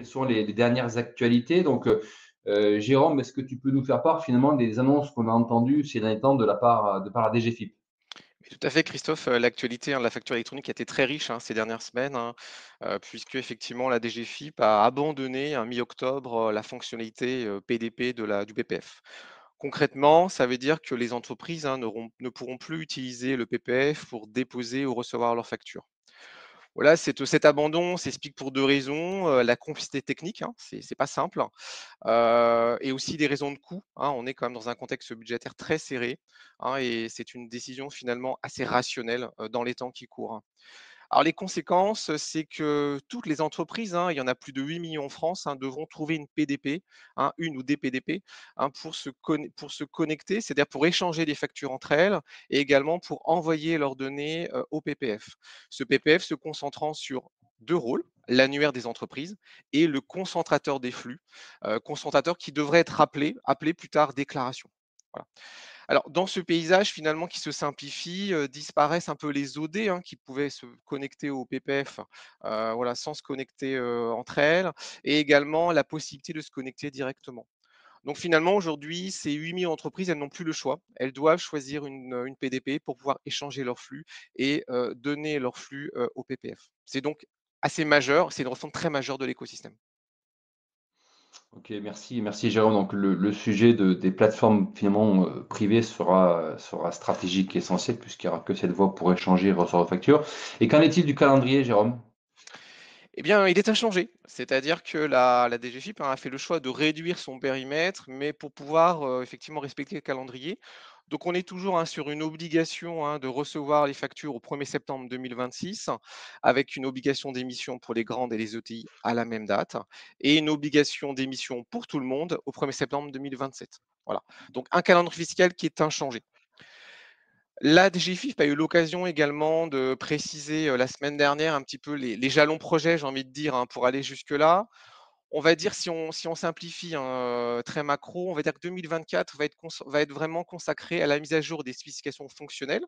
quelles sont les dernières actualités. Donc, Jérôme, est-ce que tu peux nous faire part finalement des annonces qu'on a entendues ces derniers temps de par la DGFiP? Oui, tout à fait, Christophe. L'actualité, de la facture électronique a été très riche, ces dernières semaines, puisque effectivement la DGFiP a abandonné, mi-octobre, la fonctionnalité, PDP du PPF. Concrètement, ça veut dire que les entreprises, ne pourront plus utiliser le PPF pour déposer ou recevoir leurs factures. Voilà, cet abandon s'explique pour 2 raisons, la complexité technique, c'est pas simple, et aussi des raisons de coût, On est quand même dans un contexte budgétaire très serré, et c'est une décision finalement assez rationnelle, dans les temps qui courent. Alors les conséquences, c'est que toutes les entreprises, il y en a plus de 8 millions en France, devront trouver une PDP, une ou des PDP, pour se connecter, c'est-à-dire pour échanger des factures entre elles et également pour envoyer leurs données, au PPF. Ce PPF se concentrant sur 2 rôles, l'annuaire des entreprises et le concentrateur des flux, concentrateur qui devrait être appelé plus tard déclaration. Voilà. Alors, dans ce paysage finalement qui se simplifie, disparaissent un peu les OD, qui pouvaient se connecter au PPF, voilà, sans se connecter, entre elles et également la possibilité de se connecter directement. Donc finalement, aujourd'hui, ces 8 000 entreprises, elles n'ont plus le choix. Elles doivent choisir une PDP pour pouvoir échanger leurs flux et donner leurs flux, au PPF. C'est donc assez majeur, c'est une refonte très majeure de l'écosystème. Ok, merci Jérôme. Donc le sujet des plateformes finalement privées sera stratégique et essentiel puisqu'il n'y aura que cette voie pour échanger et recevoir vos factures. Et qu'en est-il du calendrier, Jérôme? Eh bien, il est inchangé. C'est-à-dire que la DGFiP, a fait le choix de réduire son périmètre, mais pour pouvoir, effectivement respecter le calendrier. Donc on est toujours, sur une obligation, de recevoir les factures au 1er septembre 2026, avec une obligation d'émission pour les grandes et les ETI à la même date et une obligation d'émission pour tout le monde au 1er septembre 2027. Voilà. Donc un calendrier fiscal qui est inchangé. La DGFiP a eu l'occasion également de préciser, la semaine dernière un petit peu les jalons projets, j'ai envie de dire, pour aller jusque-là. On va dire si on simplifie, très macro, on va dire que 2024 va être vraiment consacré à la mise à jour des spécifications fonctionnelles,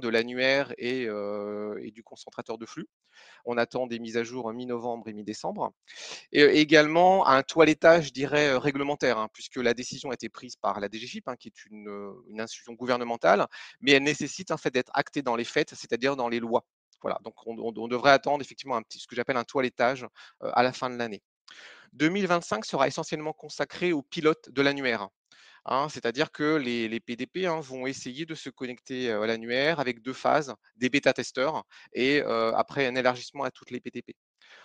de l'annuaire et du concentrateur de flux. On attend des mises à jour, mi-novembre et mi-décembre et également un toilettage, je dirais, réglementaire, puisque la décision a été prise par la DGFiP, qui est une institution gouvernementale, mais elle nécessite en fait d'être actée dans les faits, c'est-à-dire dans les lois. Voilà, donc on devrait attendre effectivement ce que j'appelle un toilettage, à la fin de l'année. 2025 sera essentiellement consacré au pilote de l'annuaire. C'est-à-dire que les PDP, vont essayer de se connecter, à l'annuaire avec 2 phases, des bêta-testeurs et après un élargissement à toutes les PDP.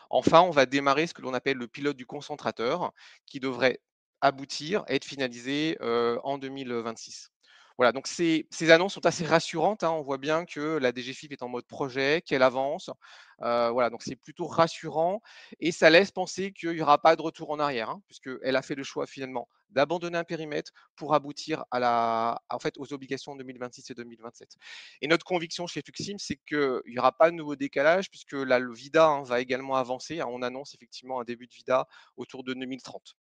Enfin, on va démarrer ce que l'on appelle le pilote du concentrateur qui devrait aboutir, être finalisé, en 2026. Voilà, donc ces annonces sont assez rassurantes, On voit bien que la DGFiP est en mode projet, qu'elle avance. Voilà, donc c'est plutôt rassurant et ça laisse penser qu'il n'y aura pas de retour en arrière, puisqu'elle a fait le choix finalement d'abandonner un périmètre pour aboutir en fait, aux obligations 2026 et 2027. Et notre conviction chez Tuxim, c'est qu'il n'y aura pas de nouveau décalage puisque là, le VIDA, va également avancer. On annonce effectivement un début de VIDA autour de 2030.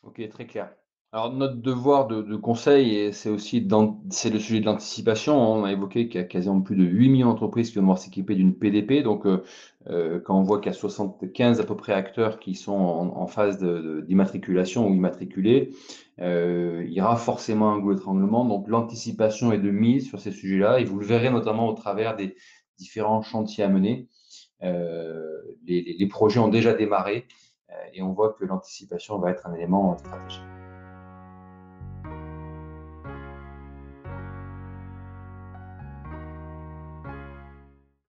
Ok, très clair. Alors, notre devoir de conseil, et c'est aussi c'est le sujet de l'anticipation. On a évoqué qu'il y a quasiment plus de 8 millions d'entreprises qui vont devoir s'équiper d'une PDP. Donc, quand on voit qu'il y a 75 à peu près acteurs qui sont en phase d'immatriculation ou immatriculés, il y aura forcément un goût d'étranglement. Donc, l'anticipation est de mise sur ces sujets-là. Et vous le verrez notamment au travers des différents chantiers à mener. Les projets ont déjà démarré et on voit que l'anticipation va être un élément stratégique.